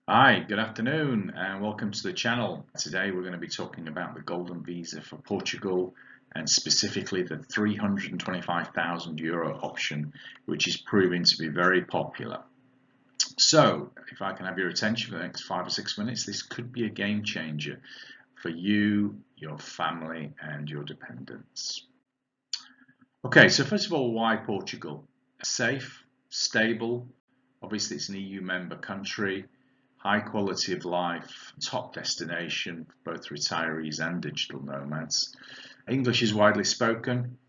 Hi, good afternoon, and welcome to the channel. Today we're going to be talking about the Golden Visa for Portugal and specifically the €325,000 option, which is proving to be very popular. So, if I can have your attention for the next 5 or 6 minutes, this could be a game changer for you, your family, and your dependents. Okay, so first of all, why Portugal? Safe, stable, obviously it's an EU member country. High quality of life, top destination for both retirees and digital nomads. English is widely spoken.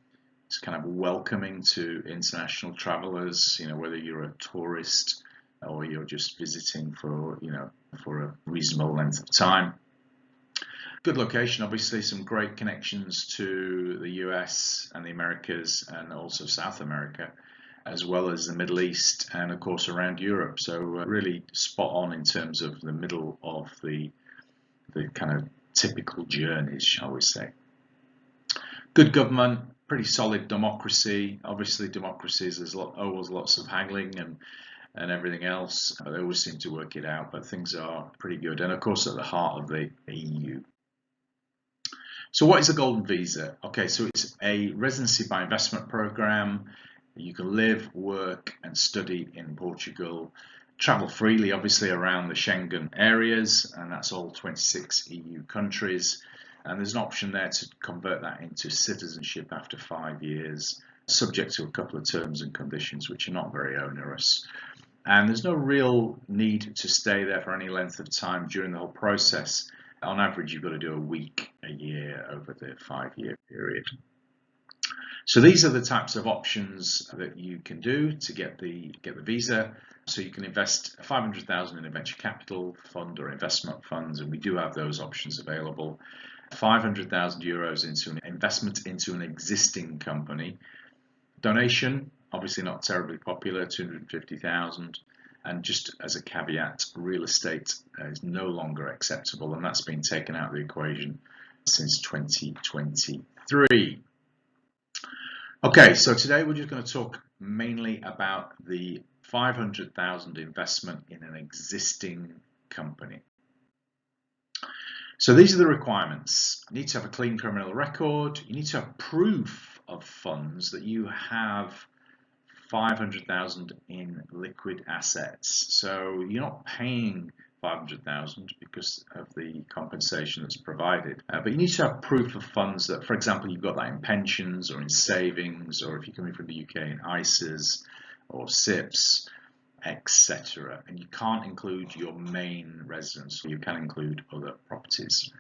It's kind of welcoming to international travelers, whether you're a tourist or you're just visiting for a reasonable length of time. Good location, obviously, some great connections to the US and the Americas and also South America, as well as the Middle East and of course around Europe. So really spot on in terms of the middle of the kind of typical journeys, shall we say. Good government, pretty solid democracy. Obviously democracies, there's always lots of haggling and everything else. They always seem to work it out, but things are pretty good. And of course at the heart of the EU. So what is the Golden Visa? Okay, so it's a residency by investment program. You can live, work and study in Portugal, travel freely obviously around the Schengen areas, and that's all 26 EU countries. And there's an option there to convert that into citizenship after 5 years, subject to a couple of terms and conditions which are not very onerous. And there's no real need to stay there for any length of time during the whole process. On average, you've got to do a week a year over the 5-year period. So these are the types of options that you can do to get the visa. So you can invest 500,000 in a venture capital fund or investment funds, and we do have those options available. 500,000 euros into an investment into an existing company. Donation, obviously not terribly popular, 250,000. And just as a caveat, real estate is no longer acceptable, and that's been taken out of the equation since 2023. Okay, so today we're just going to talk mainly about the 500,000 investment in an existing company. So these are the requirements. You need to have a clean criminal record. You need to have proof of funds that you have 500,000 in liquid assets. So you're not paying 500,000 because of the compensation that's provided. But you need to have proof of funds that, for example, you've got that in pensions or in savings, or if you're coming from the UK in ISAs or SIPs, etc. And you can't include your main residence, so you can include other properties.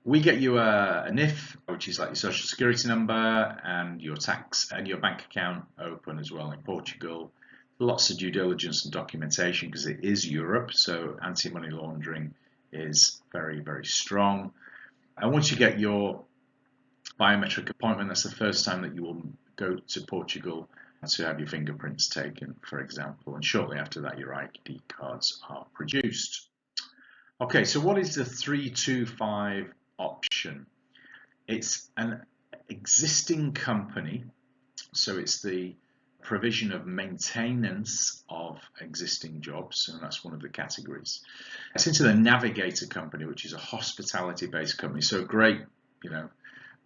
We get you a NIF, which is like your social security number and your tax and your bank account open as well in Portugal. Lots of due diligence and documentation because it is Europe, so anti-money laundering is very, very strong. And once you get your biometric appointment, that's the first time that you will go to Portugal to have your fingerprints taken, for example, and shortly after that your ID cards are produced. Okay, so what is the 325 option? It's an existing company, so it's the provision of maintenance of existing jobs, and that's one of the categories. It's into the Navigator company, which is a hospitality-based company, so great,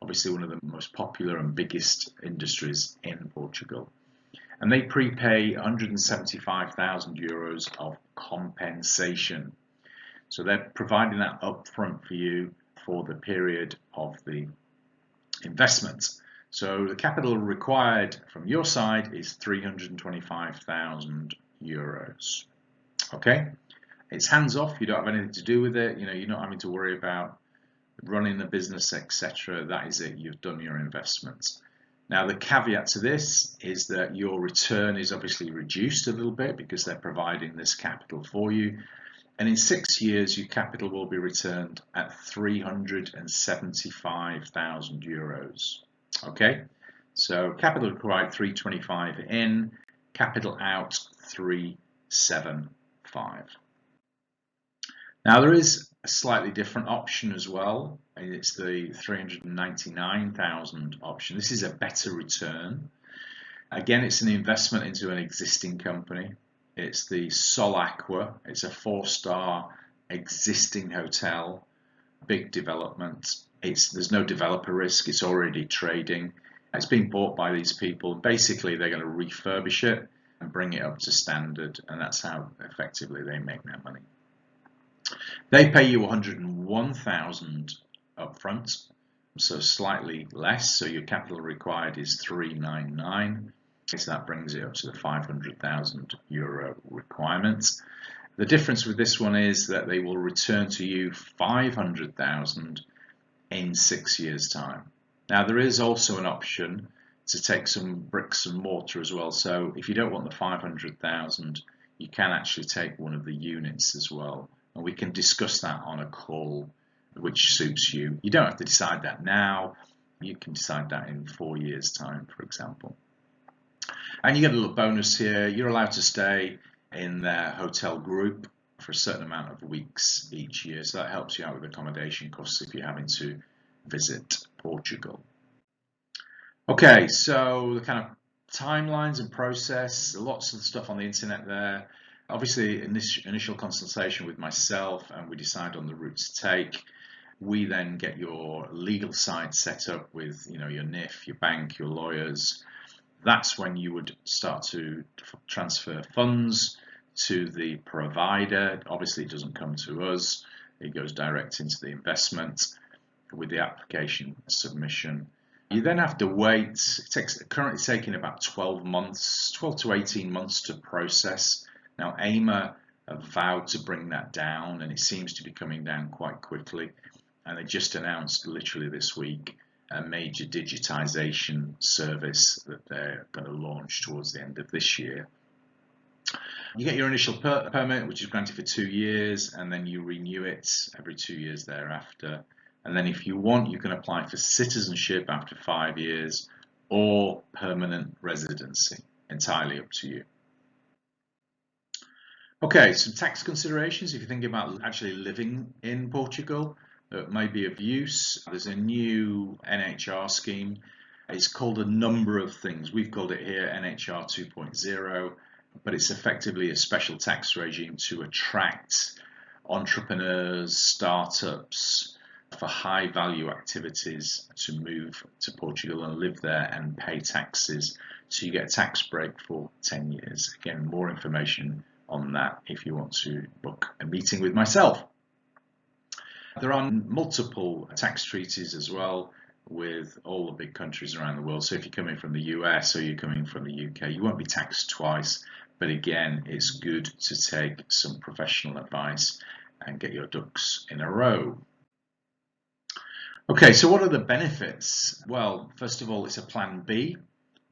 obviously one of the most popular and biggest industries in Portugal. And they prepay 175,000 euros of compensation. So they're providing that upfront for you for the period of the investment. So the capital required from your side is 325,000 euros. Okay, it's hands off. You don't have anything to do with it. You're not having to worry about running the business, etc. That is it. You've done your investment. Now the caveat to this is that your return is obviously reduced a little bit because they're providing this capital for you. And in 6 years, your capital will be returned at 375,000 euros. Okay, so capital required 325 in, capital out 375. Now there is a slightly different option as well, and it's the 399,000 option. This is a better return. Again, it's an investment into an existing company. It's the Sol Aqua. It's a 4-star existing hotel, big development. There's no developer risk. It's already trading. It's being bought by these people. Basically, they're going to refurbish it and bring it up to standard, and that's how effectively they make their money. They pay you 101,000 upfront, so slightly less. So your capital required is 399. So that brings it up to the 500,000 euro requirement. The difference with this one is that they will return to you 500,000 in 6 years' time. Now there is also an option to take some bricks and mortar as well. So if you don't want the 500,000, you can actually take one of the units as well. And we can discuss that on a call which suits you. You don't have to decide that now. You can decide that in 4 years' time, for example. And you get a little bonus here. You're allowed to stay in their hotel group for a certain amount of weeks each year. So that helps you out with accommodation costs if you're having to visit Portugal. Okay, so the kind of timelines and process, lots of stuff on the internet there. Obviously, in this initial consultation with myself, and we decide on the route to take. We then get your legal side set up with, your NIF, your bank, your lawyers. That's when you would start to transfer funds to the provider. Obviously, it doesn't come to us. It goes direct into the investment with the application submission. You then have to wait. It's currently taking about 12 to 18 months to process. Now, AIMA have vowed to bring that down, and it seems to be coming down quite quickly. And they just announced literally this week a major digitization service that they're going to launch towards the end of this year. You get your initial permit, which is granted for 2 years, and then you renew it every 2 years thereafter. And then if you want, you can apply for citizenship after 5 years or permanent residency, entirely up to you. Okay, some tax considerations if you're thinking about actually living in Portugal that may be of use. There's a new NHR scheme. It's called a number of things. We've called it here NHR 2.0, but it's effectively a special tax regime to attract entrepreneurs, startups for high value activities to move to Portugal and live there and pay taxes. So you get a tax break for 10 years. Again, more information on that if you want to book a meeting with myself. There are multiple tax treaties as well with all the big countries around the world. So if you're coming from the US or you're coming from the UK, you won't be taxed twice. But again, it's good to take some professional advice and get your ducks in a row. Okay, so what are the benefits? Well, first of all, it's a plan B.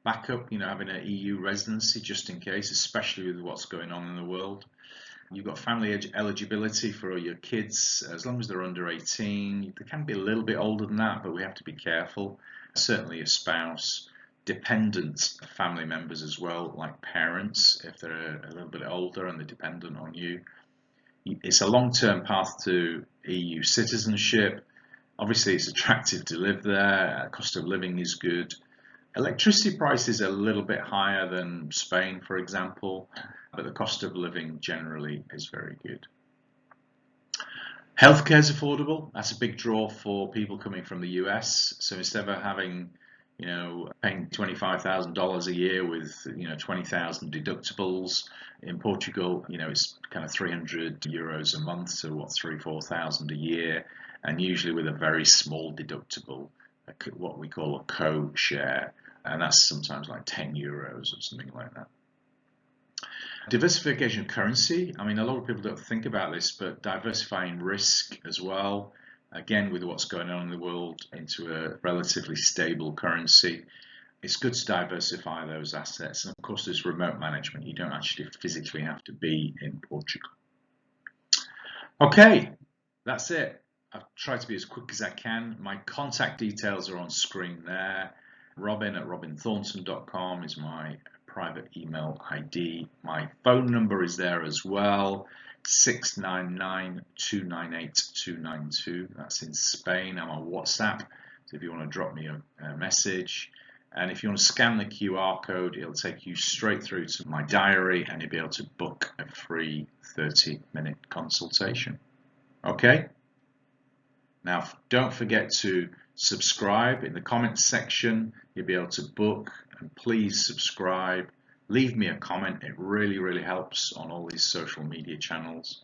Backup, having an EU residency just in case, especially with what's going on in the world. You've got family eligibility for all your kids, as long as they're under 18. They can be a little bit older than that, but we have to be careful. Certainly a spouse, dependent family members as well, like parents, if they're a little bit older and they're dependent on you. It's a long-term path to EU citizenship. Obviously, it's attractive to live there. Cost of living is good. Electricity prices are a little bit higher than Spain, for example, but the cost of living generally is very good. Healthcare is affordable. That's a big draw for people coming from the US. So instead of having, paying $25,000 a year with, 20,000 deductibles in Portugal, it's kind of 300 euros a month, so 3,000-4,000 a year, and usually with a very small deductible, what we call a co-share, and that's sometimes like 10 euros or something like that. Diversification of currency. I mean, a lot of people don't think about this, but diversifying risk as well, again, with what's going on in the world, into a relatively stable currency. It's good to diversify those assets. And of course, there's remote management. You don't actually physically have to be in Portugal. Okay, that's it. I've tried to be as quick as I can. My contact details are on screen there. robin@robinthornton.com is my private email ID. My phone number is there as well, 699-298-292. That's in Spain. I'm on WhatsApp, so if you want to drop me a message. And if you want to scan the QR code, it'll take you straight through to my diary and you'll be able to book a free 30-minute consultation. Okay? Now, don't forget to subscribe. In the comments section, you'll be able to book, and please subscribe. Leave me a comment. It really, really helps on all these social media channels.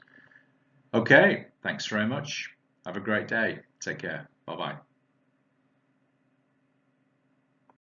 Okay, thanks very much. Have a great day. Take care. Bye-bye.